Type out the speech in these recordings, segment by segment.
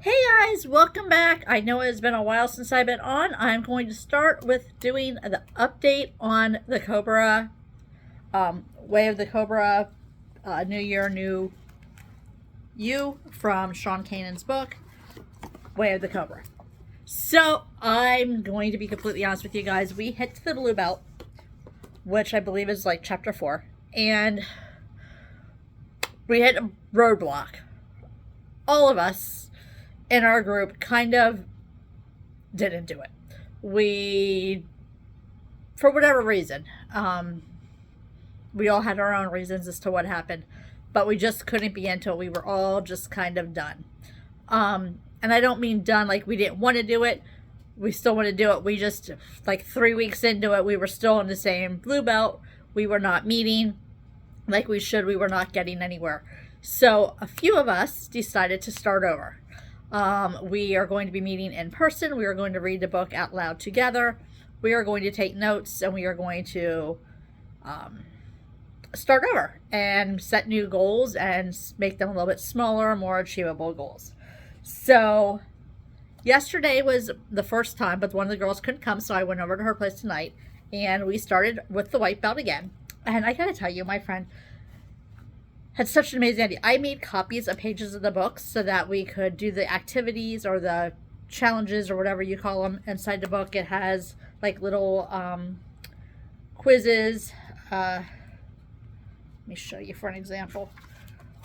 Hey guys, welcome back. I know it's been a while since I've been on. I'm going to start with doing the update on the Cobra, Way of the Cobra, New Year, New You from Sean Kanan's book, Way of the Cobra. So I'm going to be completely honest with you guys. We hit the blue belt, which I believe is like chapter 4, and we hit a roadblock. All of us in our group kind of didn't do it. We, for whatever reason, we all had our own reasons as to what happened, but we just couldn't be until we were all just kind of done. And I don't mean done like we didn't want to do it. We still want to do it. We just, like 3 weeks into it, we were still in the same blue belt. We were not meeting like we should. We were not getting anywhere. So a few of us decided to start over. We are going to be meeting in person. We are going to read the book out loud together. We are going to take notes, and we are going to start over and set new goals and make them a little bit smaller, more achievable goals. So yesterday was the first time, but one of the girls couldn't come, so I went over to her place tonight, and we started with the white belt again. And I gotta tell you, my friend had such an amazing idea. I made copies of pages of the books so that we could do the activities or the challenges or whatever you call them inside the book. It has like little quizzes. Let me show you for an example.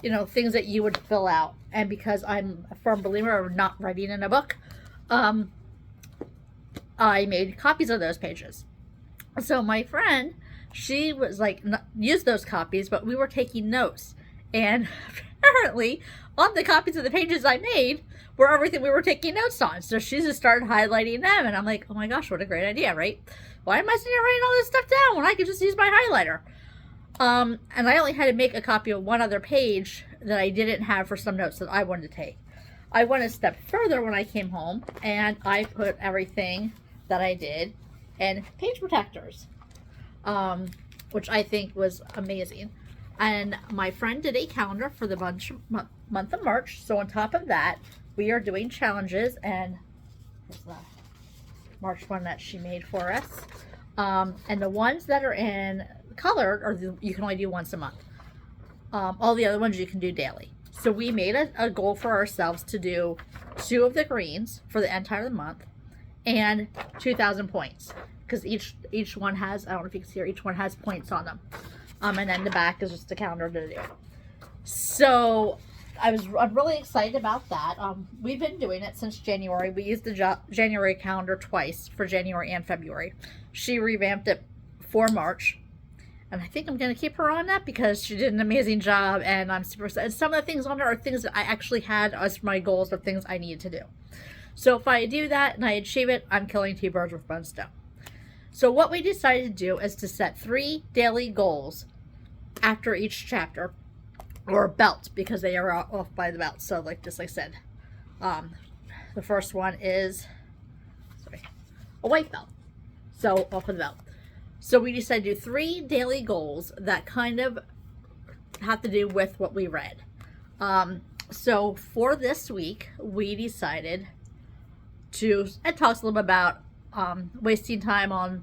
You know, things that you would fill out. And because I'm a firm believer of not writing in a book, I made copies of those pages. So my friend, she was like, use those copies, but we were taking notes. And apparently, on the copies of the pages I made were everything we were taking notes on. So she just started highlighting them. And I'm like, oh my gosh, what a great idea, right? Why am I sitting here writing all this stuff down when I could just use my highlighter? And I only had to make a copy of one other page that I didn't have for some notes that I wanted to take. I went a step further when I came home, and I put everything that I did in page protectors. Which I think was amazing. And my friend did a calendar for the month of March. So on top of that, we are doing challenges, and here's the March one that she made for us. And the ones that are in colored, you can only do once a month. All the other ones you can do daily. So we made a goal for ourselves to do 2 of the greens for the entire month and 2,000 points. Because each one has, I don't know if you can see here, each one has points on them. And then the back is just a calendar to do. So I'm really excited about that. We've been doing it since January. We used the January calendar twice for January and February. She revamped it for March. And I think I'm going to keep her on that because she did an amazing job, and I'm super excited. And some of the things on there are things that I actually had as my goals of things I needed to do. So if I do that and I achieve it, I'm killing 2 birds with one stone. So what we decided to do is to set 3 daily goals after each chapter, or belt, because they are off by the belt. So like just like I said, the first one is a white belt, so off of the belt. So we decided to do 3 daily goals that kind of have to do with what we read. So for this week, we decided to, it talks a little bit about wasting time on,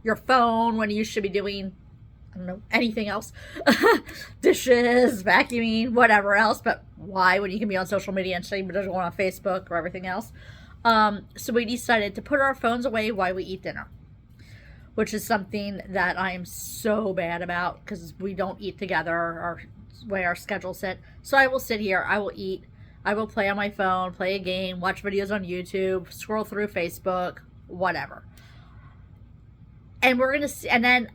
your phone when you should be doing, I don't know, anything else. Dishes, vacuuming, whatever else. But why when you can be on social media and study, but doesn't go on Facebook or everything else? So we decided to put our phones away while we eat dinner, which is something that I am so bad about because we don't eat together or way our schedule's set. So I will sit here, I will eat, I will play on my phone, play a game, watch videos on YouTube, scroll through Facebook, whatever. And we're going to see, and then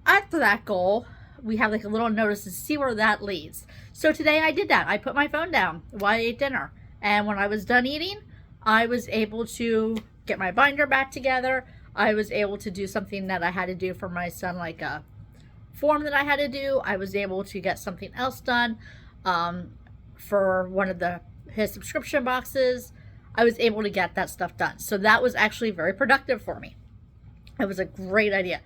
after that goal, we have like a little notice to see where that leads. So today I did that. I put my phone down while I ate dinner. And when I was done eating, I was able to get my binder back together. I was able to do something that I had to do for my son, like a form that I had to do. I was able to get something else done for one of his subscription boxes. I was able to get that stuff done. So that was actually very productive for me. It was a great idea.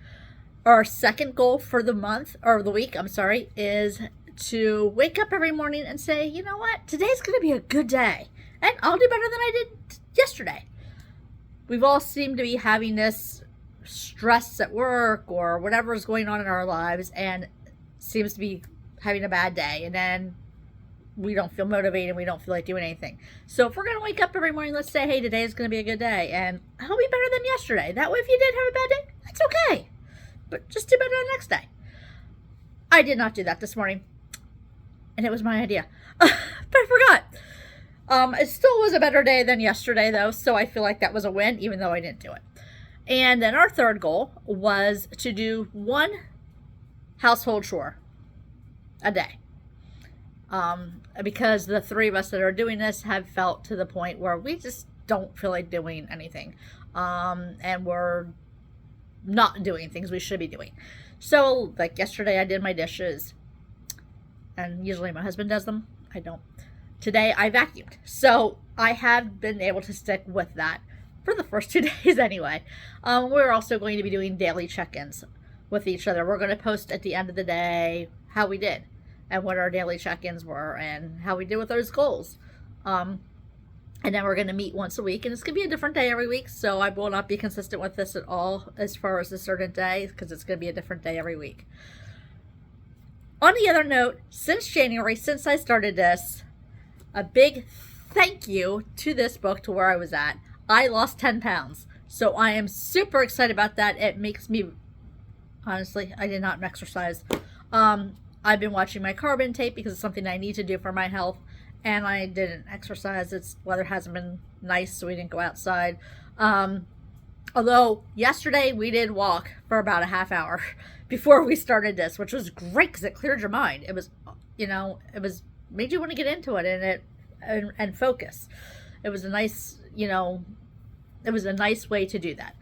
Our second goal for the month, or the week, is to wake up every morning and say, you know what, today's going to be a good day. and I'll do better than I did yesterday. We've all seemed to be having this stress at work or whatever is going on in our lives, and seems to be having a bad day, and then we don't feel motivated, we don't feel like doing anything. So if we're going to wake up every morning, let's say, hey, today is going to be a good day, and I'll be better than yesterday. That way, if you did have a bad day, that's okay. But just do better the next day. I did not do that this morning, and it was my idea. But I forgot. It still was a better day than yesterday, though, so I feel like that was a win, even though I didn't do it. And then our third goal was to do one household chore a day. Because the three of us that are doing this have felt to the point where we just don't feel like doing anything. And we're not doing things we should be doing. So, like yesterday, I did my dishes. And usually my husband does them. I don't. Today, I vacuumed. So, I have been able to stick with that for the first 2 days anyway. We're also going to be doing daily check-ins with each other. We're going to post at the end of the day how we did and what our daily check-ins were and how we did with those goals. And then we're going to meet once a week, and it's going to be a different day every week, so I will not be consistent with this at all as far as a certain day, because it's going to be a different day every week. On the other note, since January, since I started this, a big thank you to this book, to where I was at. I lost 10 pounds, so I am super excited about that. It makes me, honestly, I did not exercise. I've been watching my carb intake because it's something I need to do for my health. And I didn't exercise. It's weather hasn't been nice, so we didn't go outside. Although yesterday we did walk for about a half hour before we started this, which was great because it cleared your mind. It was, it was made you want to get into it and focus. It was a nice, it was a nice way to do that.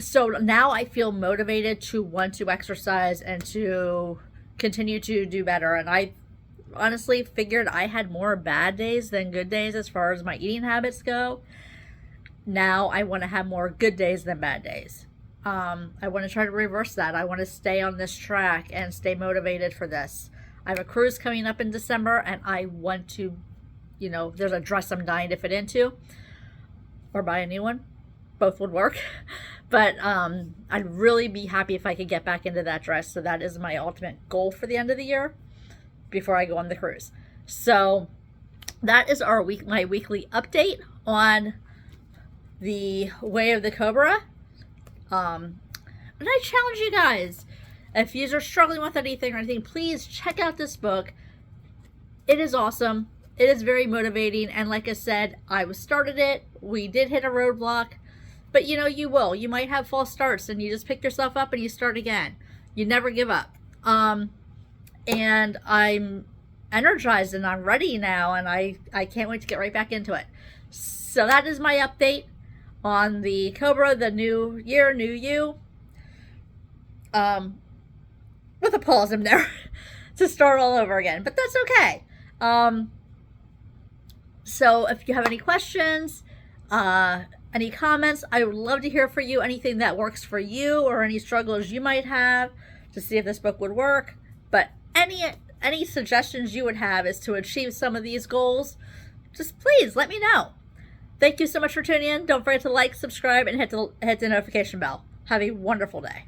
So now I feel motivated to want to exercise and to continue to do better. And I honestly figured I had more bad days than good days as far as my eating habits go. Now I want to have more good days than bad days. I want to try to reverse that. I want to stay on this track and stay motivated for this. I have a cruise coming up in December, and I want to, there's a dress I'm dying to fit into, or buy a new one. Both would work. But I'd really be happy if I could get back into that dress. So that is my ultimate goal for the end of the year, before I go on the cruise. So that is my weekly update on the Way of the Cobra. And I challenge you guys, if you are struggling with anything or anything, please check out this book. It is awesome. It is very motivating. And like I said, I started it. We did hit a roadblock. But you will. You might have false starts, and you just pick yourself up and you start again. You never give up. And I'm energized and I'm ready now, and I can't wait to get right back into it. So that is my update on the Cobra, the new year, new you. With a pause in there to start all over again, but that's okay. So if you have any questions, any comments, I would love to hear from you. Anything that works for you or any struggles you might have to see if this book would work. But any suggestions you would have is to achieve some of these goals, just please let me know. Thank you so much for tuning in. Don't forget to like, subscribe, and hit the notification bell. Have a wonderful day.